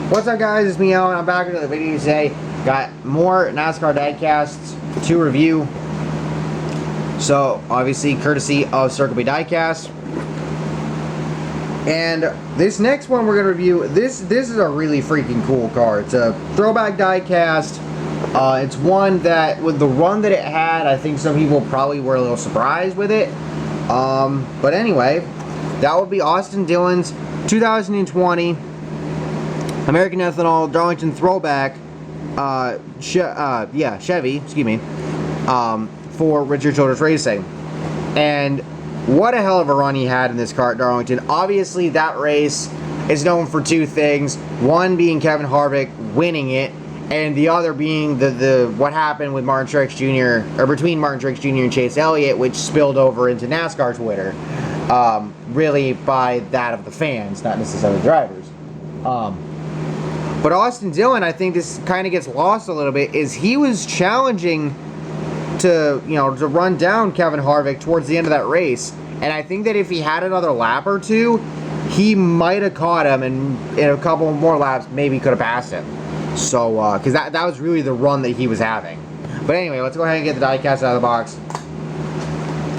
What's up, guys? It's me, Alan. I'm back with another video today. Got more NASCAR diecasts to review. So, obviously, courtesy of Circle B Diecast. And this next one we're going to review, this is a really freaking cool car. It's a throwback diecast. It's one that, with the run that it had, I think some people probably were a little surprised with it. But anyway, that would be Austin Dillon's 2020 American Ethanol Darlington Throwback Chevy, excuse me, for Richard Childress Racing. And what a hell of a run he had in this car at Darlington. Obviously, that race is known for two things. One being Kevin Harvick winning it, and the other being the what happened with Martin Truex Jr., or between Martin Truex Jr. and Chase Elliott, which spilled over into NASCAR Twitter. Really by that of the fans, not necessarily the drivers. But Austin Dillon, I think this kind of gets lost a little bit, is he was challenging to run down Kevin Harvick towards the end of that race. And I think that if he had another lap or two, he might have caught him, and in a couple more laps, maybe could have passed him. So, because that was really the run that he was having. But anyway, let's go ahead and get the diecast out of the box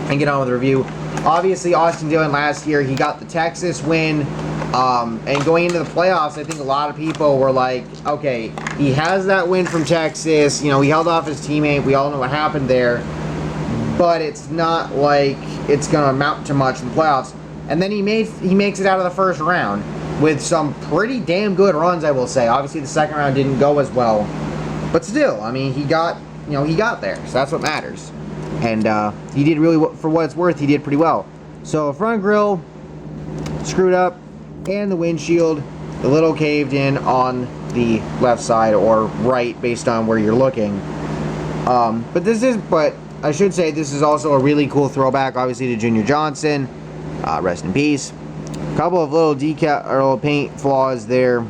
and get on with the review. Obviously, Austin Dillon last year, he got the Texas win. And going into the playoffs, I think a lot of people were like, okay, he has that win from Texas. He held off his teammate. We all know what happened there. But it's not like it's going to amount to much in the playoffs. And then he makes it out of the first round with some pretty damn good runs, I will say. Obviously, the second round didn't go as well. But still, I mean, he got there. So that's what matters. And he did really, for what it's worth, he did pretty well. So front grille screwed up, and the windshield a little caved in on the left side or right based on where you're looking. But I should say this is also a really cool throwback, obviously, to Junior Johnson. Rest in peace. A couple of little decal or little paint flaws there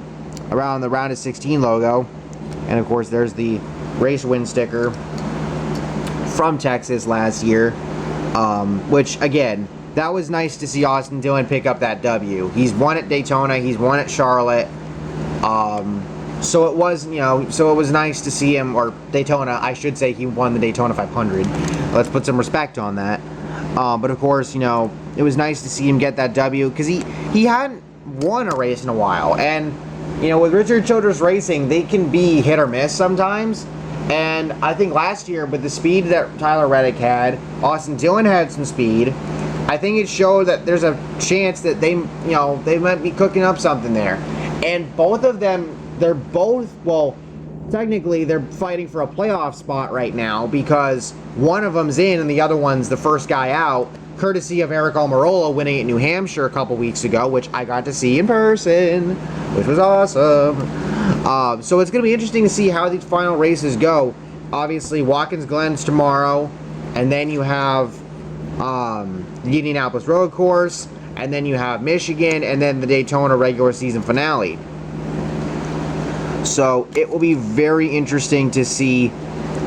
around the Round of 16 logo, and of course there's the race win sticker from Texas last year, which again, that was nice to see Austin Dillon pick up that W. He's won at Daytona, he's won at Charlotte, so it was nice to see him, or Daytona, I should say. He won the Daytona 500. Let's put some respect on that. But of course, it was nice to see him get that W, because he hadn't won a race in a while, and with Richard Childress Racing, they can be hit or miss sometimes. And I think last year, with the speed that Tyler Reddick had, Austin Dillon had some speed. I think it showed that there's a chance that they might be cooking up something there. And both of them, technically they're fighting for a playoff spot right now, because one of them's in and the other one's the first guy out, courtesy of Aric Almirola winning at New Hampshire a couple weeks ago, which I got to see in person, which was awesome. So it's going to be interesting to see how these final races go. Obviously, Watkins Glen's tomorrow, and then you have the Indianapolis Road Course, and then you have Michigan, and then the Daytona regular season finale. So it will be very interesting to see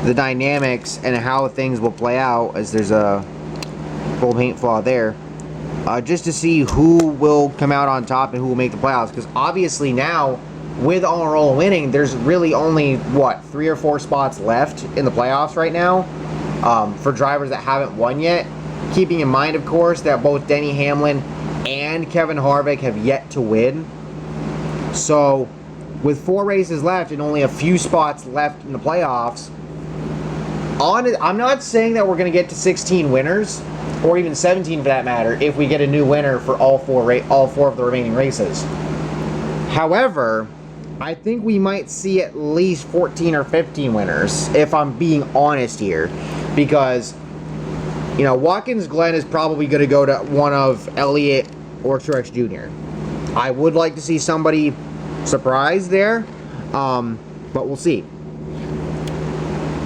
the dynamics and how things will play out, as there's a full paint flaw there, just to see who will come out on top and who will make the playoffs. Because obviously now, with Almirola winning, there's really only 3 or 4 spots left in the playoffs right now, for drivers that haven't won yet. Keeping in mind, of course, that both Denny Hamlin and Kevin Harvick have yet to win. So, with 4 races left and only a few spots left in the playoffs, I'm not saying that we're going to get to 16 winners, or even 17 for that matter, if we get a new winner for all four of the remaining races. However, I think we might see at least 14 or 15 winners, if I'm being honest here, because Watkins Glen is probably going to go to one of Elliott or Truex Jr. I would like to see somebody surprise there, but we'll see.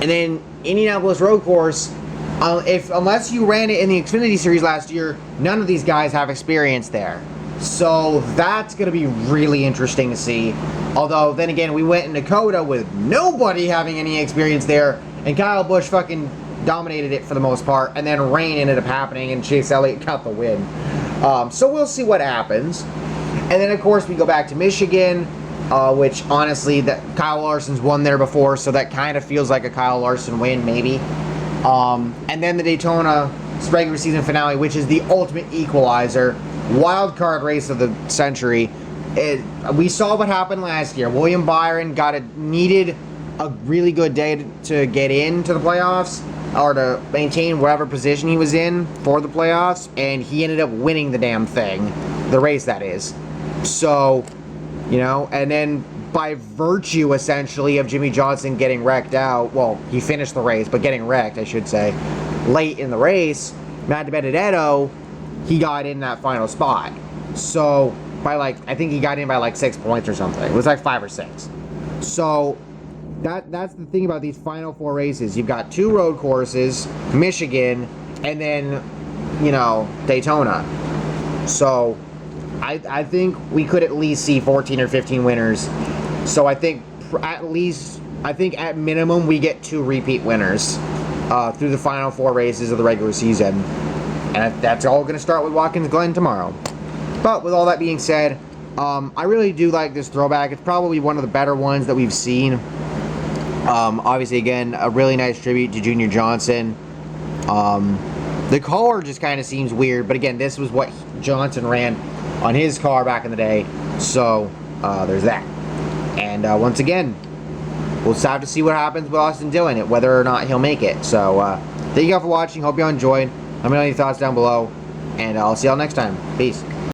And then Indianapolis Road Course, unless you ran it in the Xfinity Series last year, none of these guys have experience there. So that's going to be really interesting to see. Although, then again, we went in Dakota with nobody having any experience there, and Kyle Busch fucking dominated it for the most part, and then rain ended up happening, and Chase Elliott got the win. So we'll see what happens. And then, of course, we go back to Michigan. which honestly, that Kyle Larson's won there before, so that kind of feels like a Kyle Larson win, maybe. And then the Daytona regular season finale, which is the ultimate equalizer, wild card race of the century. We saw what happened last year. William Byron needed a really good day to get into the playoffs, or to maintain whatever position he was in for the playoffs, and he ended up winning the damn thing, the race that is. So, and then by virtue essentially of Jimmy Johnson getting wrecked out, well, he finished the race, but getting wrecked, I should say, late in the race, Matt DiBenedetto, he got in that final spot. So I think he got in by 6 points or something. It was 5 or 6. So that's the thing about these final 4 races. You've got 2 road courses, Michigan, and then Daytona. So I think we could at least see 14 or 15 winners. So I think at minimum we get 2 repeat winners through the final 4 races of the regular season. And that's all going to start with Watkins Glen tomorrow. But with all that being said, I really do like this throwback. It's probably one of the better ones that we've seen. Obviously, again, a really nice tribute to Junior Johnson. The car just kind of seems weird, but again, this was what Johnson ran on his car back in the day. So there's that. And once again, we'll just have to see what happens with Austin Dillon, whether or not he'll make it. So thank you all for watching. Hope you all enjoyed. Let me know your thoughts down below, and I'll see y'all next time. Peace.